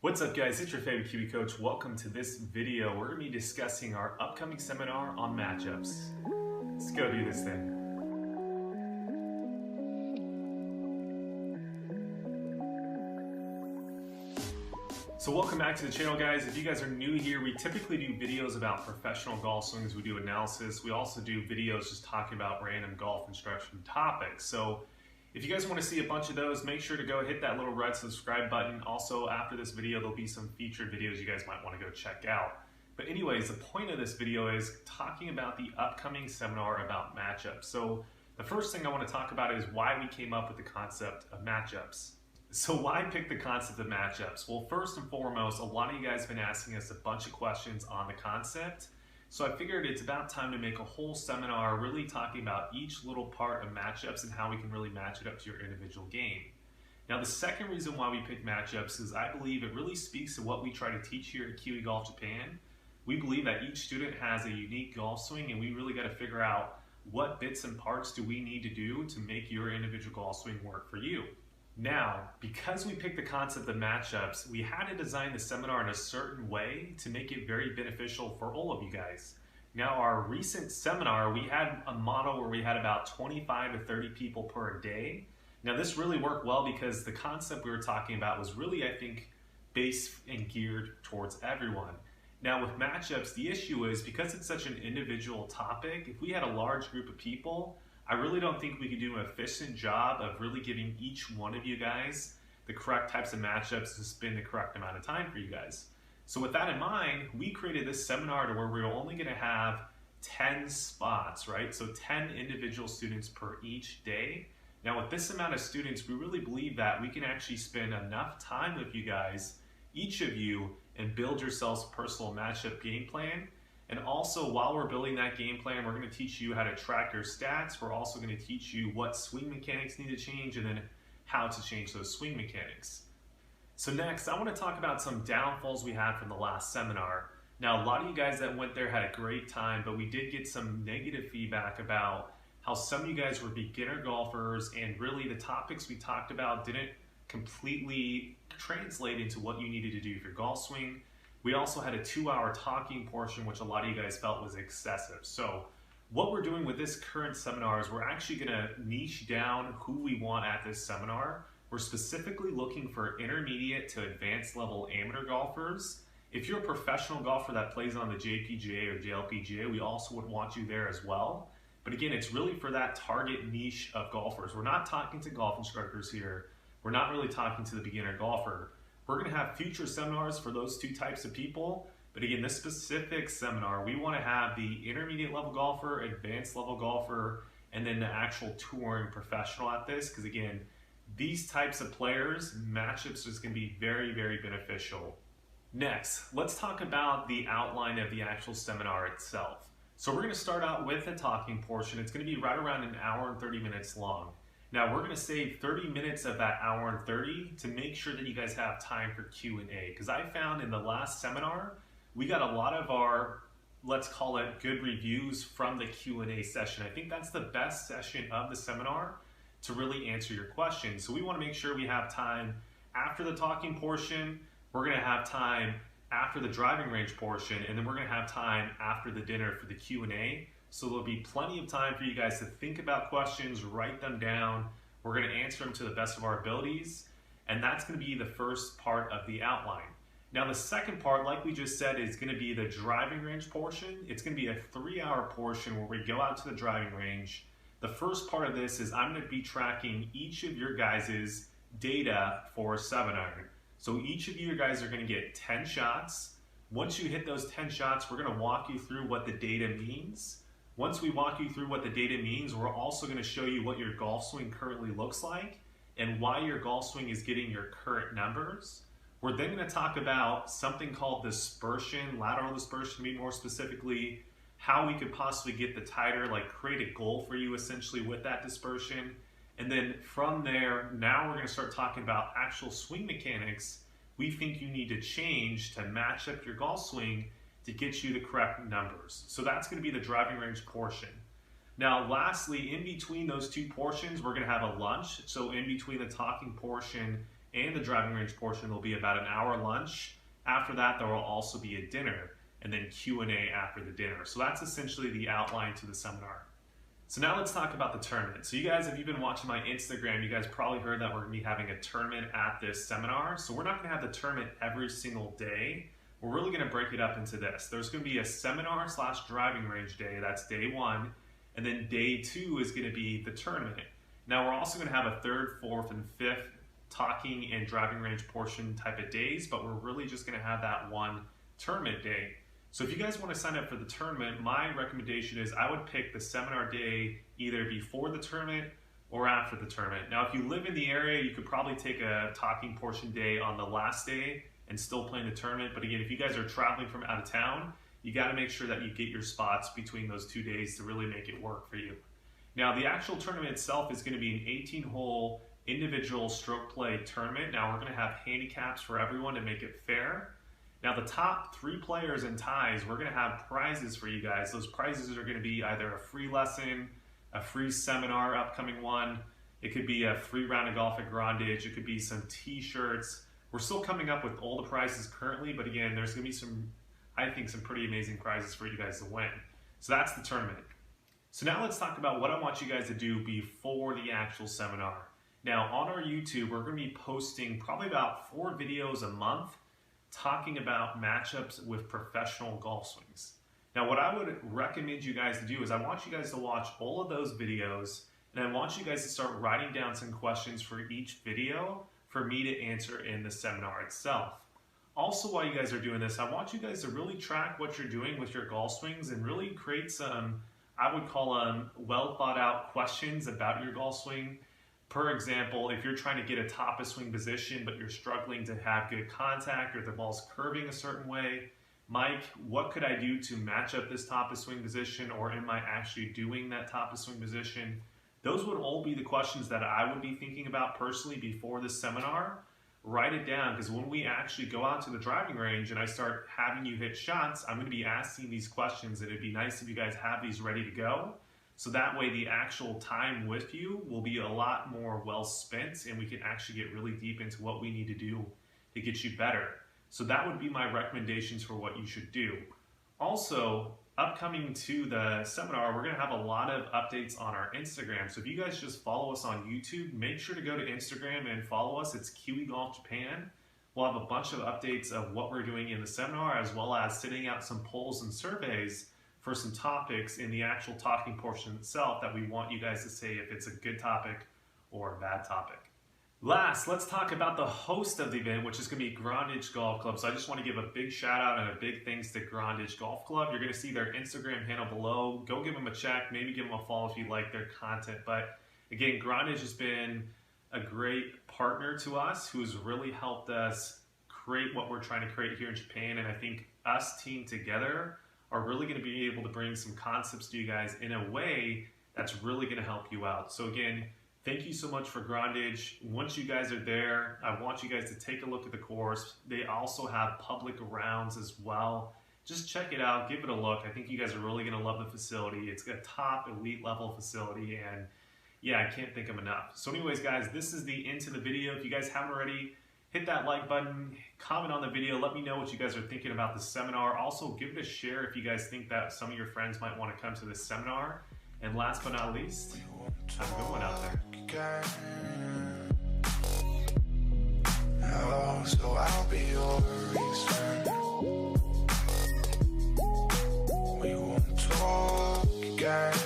What's up guys, it's your favorite Kiwi coach. Welcome to this video. We're going to be discussing our upcoming seminar on matchups. Let's go do this thing. So welcome back to the channel guys. If you guys are new here, we typically do videos about professional golf swings. We do analysis. We also do videos just talking about random golf instruction topics. So if you guys want to see a bunch of those, make sure to go hit that little red subscribe button. Also, after this video, there'll be some featured videos you guys might want to go check out. But anyways, the point of this video is talking about the upcoming seminar about matchups. So the first thing I want to talk about is why we came up with the concept of matchups. So why pick the concept of matchups? Well, first and foremost, a lot of you guys have been asking us a bunch of questions on the concept. So I figured it's about time to make a whole seminar really talking about each little part of matchups and how we can really match it up to your individual game. Now, the second reason why we pick matchups is I believe it really speaks to what we try to teach here at Kiwi Golf Japan. We believe that each student has a unique golf swing and we really got to figure out what bits and parts do we need to do to make your individual golf swing work for you. Now, because we picked the concept of matchups, we had to design the seminar in a certain way to make it very beneficial for all of you guys. Now, our recent seminar, we had a model where we had about 25 to 30 people per day. Now, this really worked well because the concept we were talking about was really, I think, based and geared towards everyone. Now, with matchups, the issue is because it's such an individual topic, if we had a large group of people, I really don't think we could do an efficient job of really giving each one of you guys the correct types of matchups to spend the correct amount of time for you guys. So with that in mind, we created this seminar to where we're only going to have 10 spots, right? So 10 individual students per each day. Now with this amount of students, we really believe that we can actually spend enough time with you guys, each of you, and build yourselves a personal matchup game plan. And also, while we're building that game plan, we're going to teach you how to track your stats. We're also going to teach you what swing mechanics need to change and then how to change those swing mechanics. So next, I want to talk about some downfalls we had from the last seminar. Now, a lot of you guys that went there had a great time, but we did get some negative feedback about how some of you guys were beginner golfers and really the topics we talked about didn't completely translate into what you needed to do for your golf swing. We also had a 2-hour talking portion, which a lot of you guys felt was excessive. So what we're doing with this current seminar is we're actually going to niche down who we want at this seminar. We're specifically looking for intermediate to advanced level amateur golfers. If you're a professional golfer that plays on the JPGA or JLPGA, we also would want you there as well. But again, it's really for that target niche of golfers. We're not talking to golf instructors here. We're not really talking to the beginner golfer. We're going to have future seminars for those two types of people. But again, this specific seminar, we want to have the intermediate level golfer, advanced level golfer, and then the actual touring professional at this. Because again, these types of players, matchups is going to be very, very beneficial. Next, let's talk about the outline of the actual seminar itself. So we're going to start out with the talking portion. It's going to be right around an hour and 30 minutes long. Now we're going to save 30 minutes of that hour and 30 to make sure that you guys have time for Q&A. Because I found in the last seminar, we got a lot of our, let's call it good reviews from the Q&A session. I think that's the best session of the seminar to really answer your questions. So we want to make sure we have time after the talking portion. We're going to have time after the driving range portion, and then we're going to have time after the dinner for the Q&A. So there'll be plenty of time for you guys to think about questions, write them down. We're going to answer them to the best of our abilities. And that's going to be the first part of the outline. Now the second part, like we just said, is going to be the driving range portion. It's going to be a 3-hour portion where we go out to the driving range. The first part of this is I'm going to be tracking each of your guys' data for a 7-iron. So each of you guys are going to get 10 shots. Once you hit those 10 shots, we're going to walk you through what the data means. Once we walk you through what the data means, we're also going to show you what your golf swing currently looks like and why your golf swing is getting your current numbers. We're then going to talk about something called dispersion, lateral dispersion, to be more specifically, how we could possibly get the tighter, like create a goal for you essentially with that dispersion. And then from there, now we're going to start talking about actual swing mechanics we think you need to change to match up your golf swing to get you the correct numbers. So that's going to be the driving range portion. Now, lastly, in between those two portions, we're going to have a lunch. So in between the talking portion and the driving range portion, there'll be about an hour lunch. After that, there will also be a dinner, and then Q&A after the dinner. So that's essentially the outline to the seminar. So now let's talk about the tournament. So you guys, if you've been watching my Instagram, you guys probably heard that we're gonna be having a tournament at this seminar. So we're not gonna have the tournament every single day. We're really gonna break it up into this. There's gonna be a seminar / driving range day, that's day 1, and then day 2 is gonna be the tournament. Now we're also gonna have a 3rd, 4th, and 5th talking and driving range portion type of days, but we're really just gonna have that one tournament day. So if you guys want to sign up for the tournament, my recommendation is I would pick the seminar day either before the tournament or after the tournament. Now, if you live in the area, you could probably take a talking portion day on the last day and still play in the tournament. But again, if you guys are traveling from out of town, you got to make sure that you get your spots between those 2 days to really make it work for you. Now, the actual tournament itself is going to be an 18-hole individual stroke play tournament. Now, we're going to have handicaps for everyone to make it fair. Now, the top 3 players and ties, we're going to have prizes for you guys. Those prizes are going to be either a free lesson, a free seminar, upcoming one. It could be a free round of golf at Grandage. It could be some t-shirts. We're still coming up with all the prizes currently, but again, there's going to be some, I think, some pretty amazing prizes for you guys to win. So that's the tournament. So now let's talk about what I want you guys to do before the actual seminar. Now, on our YouTube, we're going to be posting probably about 4 videos a month talking about matchups with professional golf swings. Now, what I would recommend you guys to do is I want you guys to watch all of those videos, and I want you guys to start writing down some questions for each video for me to answer in the seminar itself. Also, while you guys are doing this, I want you guys to really track what you're doing with your golf swings and really create some, I would call them well thought out questions about your golf swing. For example, if you're trying to get a top of swing position, but you're struggling to have good contact or the ball's curving a certain way, Mike, what could I do to match up this top of swing position, or am I actually doing that top of swing position? Those would all be the questions that I would be thinking about personally before this seminar. Write it down, because when we actually go out to the driving range and I start having you hit shots, I'm going to be asking these questions, and it'd be nice if you guys have these ready to go. So that way the actual time with you will be a lot more well spent, and we can actually get really deep into what we need to do to get you better. So that would be my recommendations for what you should do. Also, upcoming to the seminar, we're going to have a lot of updates on our Instagram. So if you guys just follow us on YouTube, make sure to go to Instagram and follow us. It's Kiwi Golf Japan. We'll have a bunch of updates of what we're doing in the seminar, as well as sending out some polls and surveys for some topics in the actual talking portion itself that we want you guys to say if it's a good topic or a bad topic. Last, let's talk about the host of the event, which is going to be Grandage Golf Club. So I just want to give a big shout out and a big thanks to Grandage Golf Club. You're going to see their Instagram handle below. Go give them a check, maybe give them a follow if you like their content. But again, Grandage has been a great partner to us who's really helped us create what we're trying to create here in Japan. And I think us team together are really going to be able to bring some concepts to you guys in a way that's really going to help you out. So again, thank you so much for Grandage. Once you guys are there, I want you guys to take a look at the course. They also have public rounds as well. Just check it out, give it a look. I think you guys are really going to love the facility. It's a top elite level facility, and yeah, I can't thank them enough. So anyways, guys, this is the end to the video. If you guys haven't already, hit that like button, comment on the video, let me know what you guys are thinking about the seminar. Also, give it a share if you guys think that some of your friends might want to come to this seminar. And last but not least, have a good one out there. Hello, so I'll be your reason. We won't talk again.